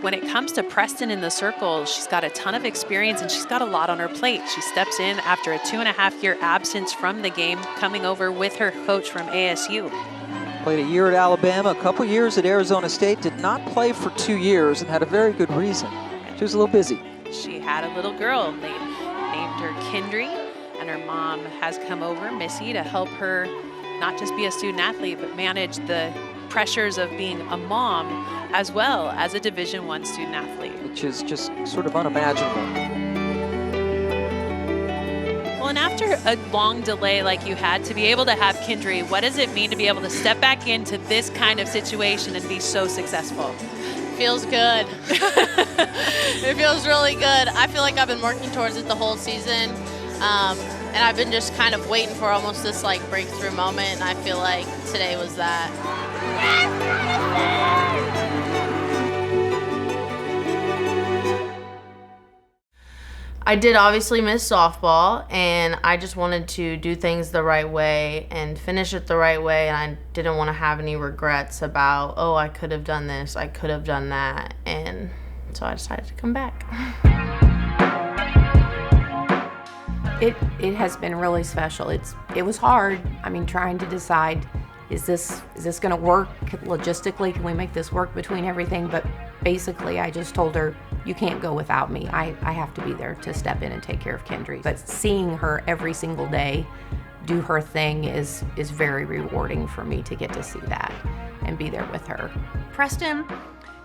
When it comes to Preston in the circle, she's got a ton of experience and she's got a lot on her plate. She steps in after a 2.5-year absence from the game, coming over with her coach from ASU. Played a year at Alabama, a couple years at Arizona State, did not play for 2 years and had a very good reason. She was a little busy. She had a little girl. They named her Kendry, and her mom has come over, Missy, to help her not just be a student athlete, but manage the pressures of being a mom as well as a Division I student athlete. Which is just sort of unimaginable. Well, and after a long delay like you had, to be able to have Kendry, what does it mean to be able to step back into this kind of situation and be so successful? Feels good. It feels really good. I feel like I've been working towards it the whole season. And I've been just kind of waiting for almost this like breakthrough moment, and I feel like today was that. I did obviously miss softball, and I just wanted to do things the right way and finish it the right way, and I didn't want to have any regrets about, oh, I could have done this, I could have done that, and so I decided to come back. It has been really special. It was hard. I mean, trying to decide, is this going to work logistically? Can we make this work between everything? But basically, I just told her, you can't go without me. I have to be there to step in and take care of Kendry. But seeing her every single day do her thing is very rewarding for me to get to see that and be there with her. Preston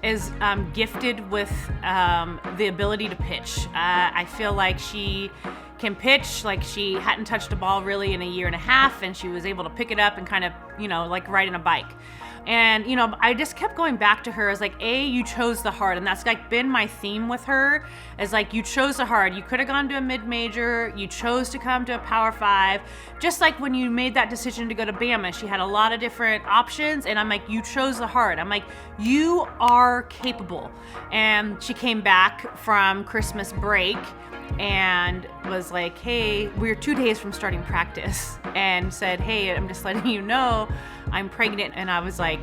is gifted with the ability to pitch. I feel like she can pitch like she hadn't touched a ball really in a year and a half, and she was able to pick it up and kind of, like riding a bike. And, I just kept going back to her as like, you chose the hard. And that's like been my theme with her, is like, you chose the hard. You could have gone to a mid-major. You chose to come to a Power 5. Just like when you made that decision to go to Bama, she had a lot of different options. And I'm like, you chose the hard. I'm like, you are capable. And she came back from Christmas break and was like, hey, we're 2 days from starting practice, and said, hey, I'm just letting you know I'm pregnant. And I was like,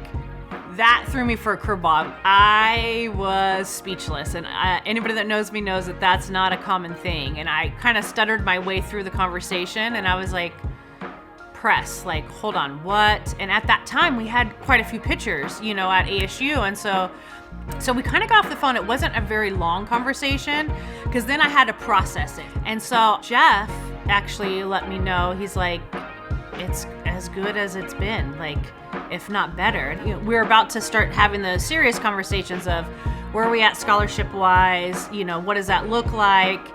that threw me for a curveball. I was speechless, and anybody that knows me knows that that's not a common thing. And I kind of stuttered my way through the conversation, and I was like, press, like, hold on, what? And at that time we had quite a few pitchers, at ASU, and so we kind of got off the phone. It wasn't a very long conversation, because then I had to process it. And so Jeff actually let me know, he's like, it's as good as it's been, like, if not better. We're about to start having the serious conversations of where are we at scholarship wise, what does that look like?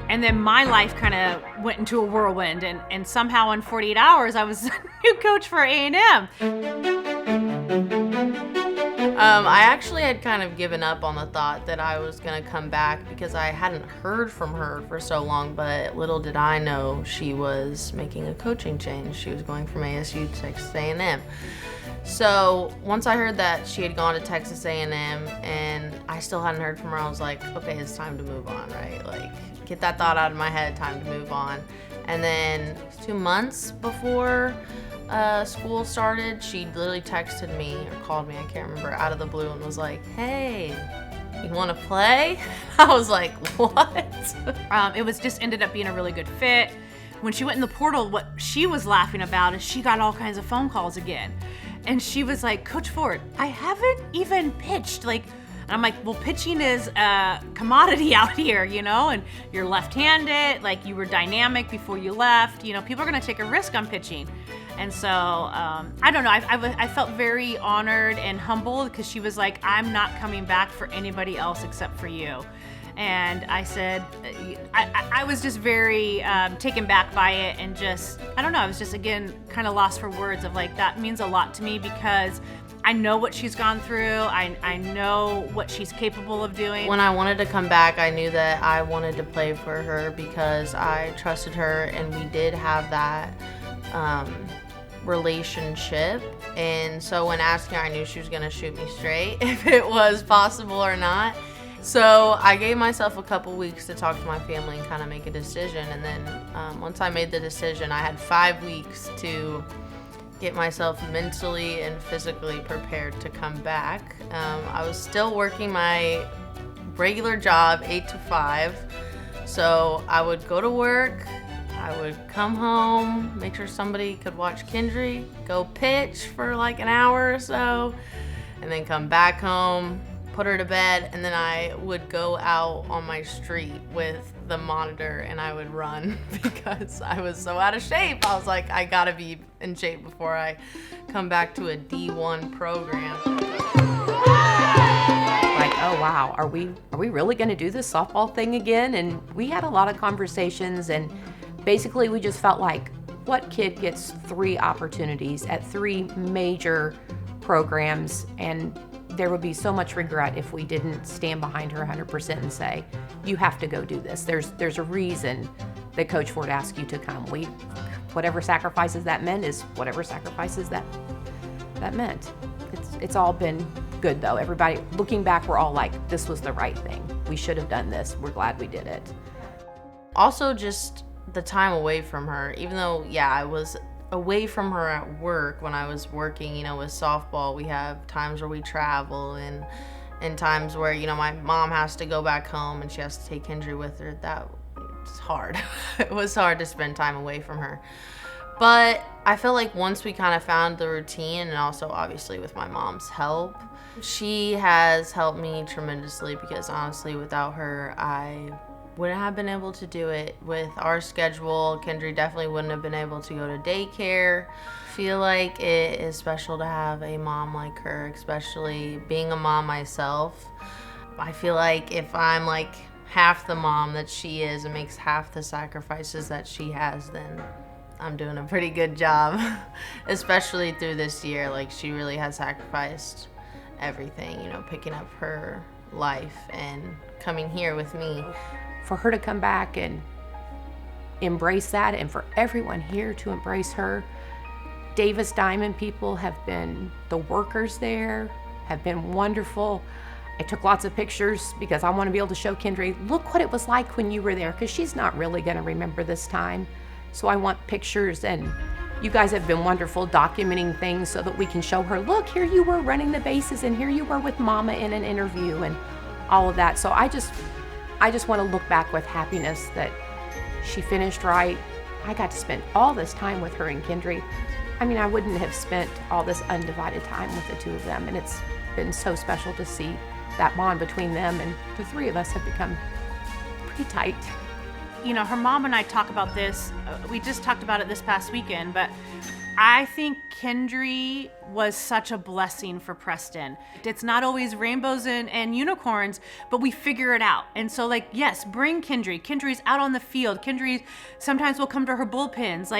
And then my life kind of went into a whirlwind, and somehow in 48 hours I was a new coach for A&M. I actually had kind of given up on the thought that I was going to come back, because I hadn't heard from her for so long, but little did I know she was making a coaching change. She was going from ASU to Texas A&M. So once I heard that she had gone to Texas A&M and I still hadn't heard from her, I was like, okay, it's time to move on, right? Like, get that thought out of my head, time to move on. And then 2 months before school started, she literally texted me or called me, I can't remember, out of the blue, and was like, hey, you want to play? I was like, what? It was just ended up being a really good fit. When she went in the portal, what she was laughing about is she got all kinds of phone calls again. And she was like, Coach Ford, I haven't even pitched. And I'm like, well, pitching is a commodity out here, and you're left-handed, like you were dynamic before you left. People are going to take a risk on pitching. And so, I don't know, I felt very honored and humbled, because she was like, I'm not coming back for anybody else except for you. And I said, I was just very taken back by it, and just, I don't know, I was just, again, kind of lost for words of like, that means a lot to me, because I know what she's gone through. I know what she's capable of doing. When I wanted to come back, I knew that I wanted to play for her, because I trusted her, and we did have that relationship. And so when asking her, I knew she was going to shoot me straight if it was possible or not. So I gave myself a couple weeks to talk to my family and kind of make a decision. And then once I made the decision, I had 5 weeks to get myself mentally and physically prepared to come back. I was still working my regular job, 8 to 5. So I would go to work, I would come home, make sure somebody could watch Kendry, go pitch for like an hour or so, and then come back home, put her to bed, and then I would go out on my street with the monitor and I would run because I was so out of shape. I was like, I gotta be in shape before I come back to a D1 program. Like, oh wow, are we really gonna do this softball thing again? And we had a lot of conversations, and basically we just felt like, what kid gets 3 opportunities at 3 major programs? And there would be so much regret if we didn't stand behind her 100% and say, you have to go do this. There's a reason that Coach Ford asked you to come. Whatever sacrifices that meant is whatever sacrifices that meant. It's all been good though. Everybody, looking back, we're all like, this was the right thing. We should have done this. We're glad we did it. Also, just the time away from her, even though, yeah, I was away from her at work when I was working, with softball. We have times where we travel and times where, my mom has to go back home and she has to take Kendry with her. It's hard. It was hard to spend time away from her. But I feel like once we kind of found the routine, and also obviously with my mom's help, she has helped me tremendously, because honestly, without her, I wouldn't have been able to do it. With our schedule, Kendry definitely wouldn't have been able to go to daycare. I feel like it is special to have a mom like her, especially being a mom myself. I feel like if I'm like half the mom that she is and makes half the sacrifices that she has, then I'm doing a pretty good job. Especially through this year, like she really has sacrificed everything, picking up her life and coming here with me. For her to come back and embrace that, and for everyone here to embrace her. Davis Diamond people have been, the workers there have been wonderful. I took lots of pictures because I want to be able to show Kendry, look what it was like when you were there, because she's not really going to remember this time. So I want pictures, and you guys have been wonderful documenting things so that we can show her, look, here you were running the bases, and here you were with Mama in an interview, and all of that. So I just want to look back with happiness that she finished right. I got to spend all this time with her and Kendry. I mean, I wouldn't have spent all this undivided time with the 2 of them, and it's been so special to see that bond between them, and the 3 of us have become pretty tight. Her mom and I talk about this. We just talked about it this past weekend, but I think Kendry was such a blessing for Preston. It's not always rainbows and unicorns, but we figure it out. And so, yes, bring Kendry. Kendry's out on the field. Kendry sometimes will come to her bullpens.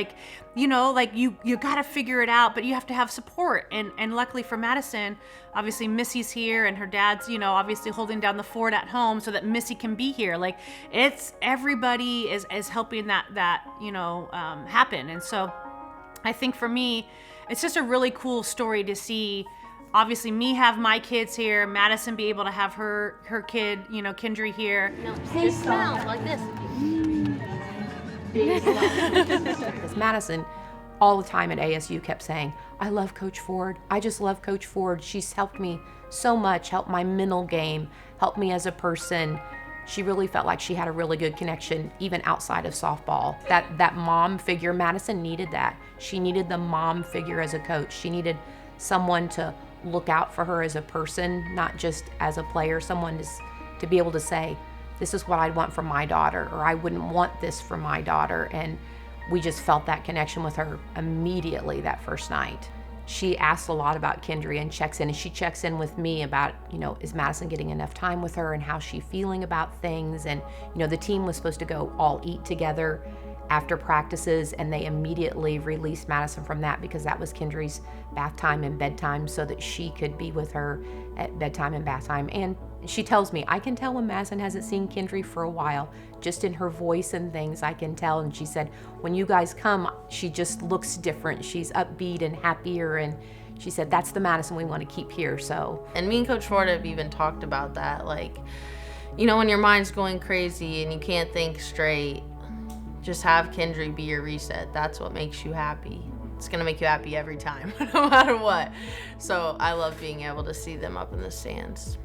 You got to figure it out, but you have to have support. And luckily for Madison, obviously Missy's here, and her dad's, obviously holding down the fort at home so that Missy can be here. It's everybody is helping that happen. And so I think for me, it's just a really cool story to see, obviously me have my kids here, Madison be able to have her kid, Kendry here. No, please smell like this. Because Madison, all the time at ASU, kept saying, I love Coach Ford. I just love Coach Ford. She's helped me so much, helped my mental game, helped me as a person. She really felt like she had a really good connection even outside of softball. That mom figure, Madison needed that. She needed the mom figure as a coach. She needed someone to look out for her as a person, not just as a player. Someone to be able to say, this is what I'd want for my daughter, or I wouldn't want this for my daughter. And we just felt that connection with her immediately that first night. She asks a lot about Kendry and checks in, and she checks in with me about, is Madison getting enough time with her and how's she feeling about things. And, the team was supposed to go all eat together after practices, and they immediately released Madison from that because that was Kendry's bath time and bedtime, so that she could be with her at bedtime and bath time. And she tells me, I can tell when Madison hasn't seen Kendry for a while, just in her voice and things I can tell. And she said, when you guys come, she just looks different. She's upbeat and happier. And she said, that's the Madison we want to keep here. So, and me and Coach Ford have even talked about that. When your mind's going crazy and you can't think straight, just have Kendry be your reset. That's what makes you happy. it's going to make you happy every time, no matter what. So I love being able to see them up in the stands.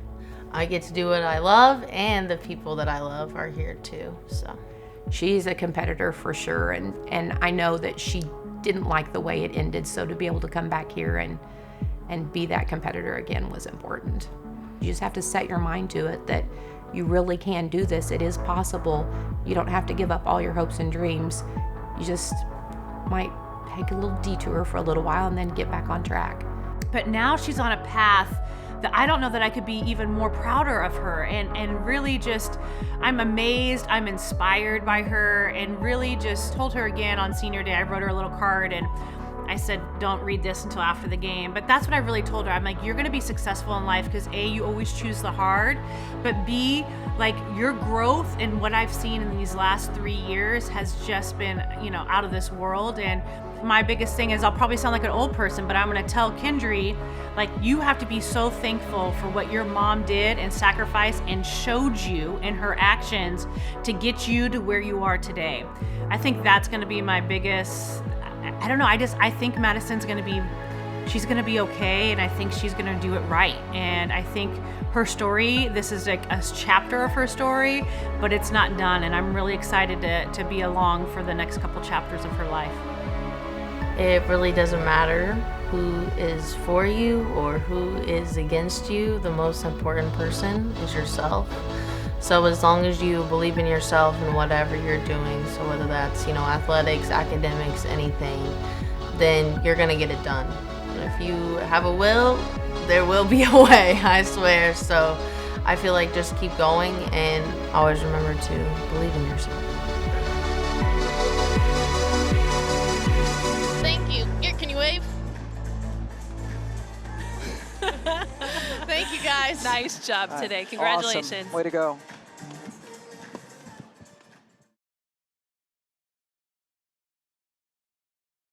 I get to do what I love, and the people that I love are here too. So she's a competitor for sure, and I know that she didn't like the way it ended, so to be able to come back here and be that competitor again was important. You just have to set your mind to it that you really can do this. It is possible. You don't have to give up all your hopes and dreams. You just might take a little detour for a little while and then get back on track. But now she's on a path that I don't know that I could be even more prouder of her, and really just, I'm amazed, I'm inspired by her, and really just told her again on senior day, I wrote her a little card and I said, don't read this until after the game. But that's what I really told her. I'm like, you're gonna be successful in life because A, you always choose the hard, but B, like your growth and what I've seen in these last 3 years has just been, you know, out of this world. And my biggest thing is, I'll probably sound like an old person, but I'm gonna tell Kendry, like, you have to be so thankful for what your mom did and sacrificed and showed you in her actions to get you to where you are today. I think that's gonna be my biggest, I don't know, I think Madison's gonna be, she's gonna be okay, and I think she's gonna do it right. And I think her story, this is like a chapter of her story, but it's not done, and I'm really excited to be along for the next couple chapters of her life. it really doesn't matter who is for you or who is against you. The most important person is yourself. So as long as you believe in yourself and whatever you're doing, so whether that's, athletics, academics, anything, then you're gonna get it done. And if you have a will, there will be a way, I swear. So I feel like just keep going and always remember to believe in yourself. Thank you. Here, can you wave? Thank you, guys. Nice job today. Congratulations. Awesome. Way to go.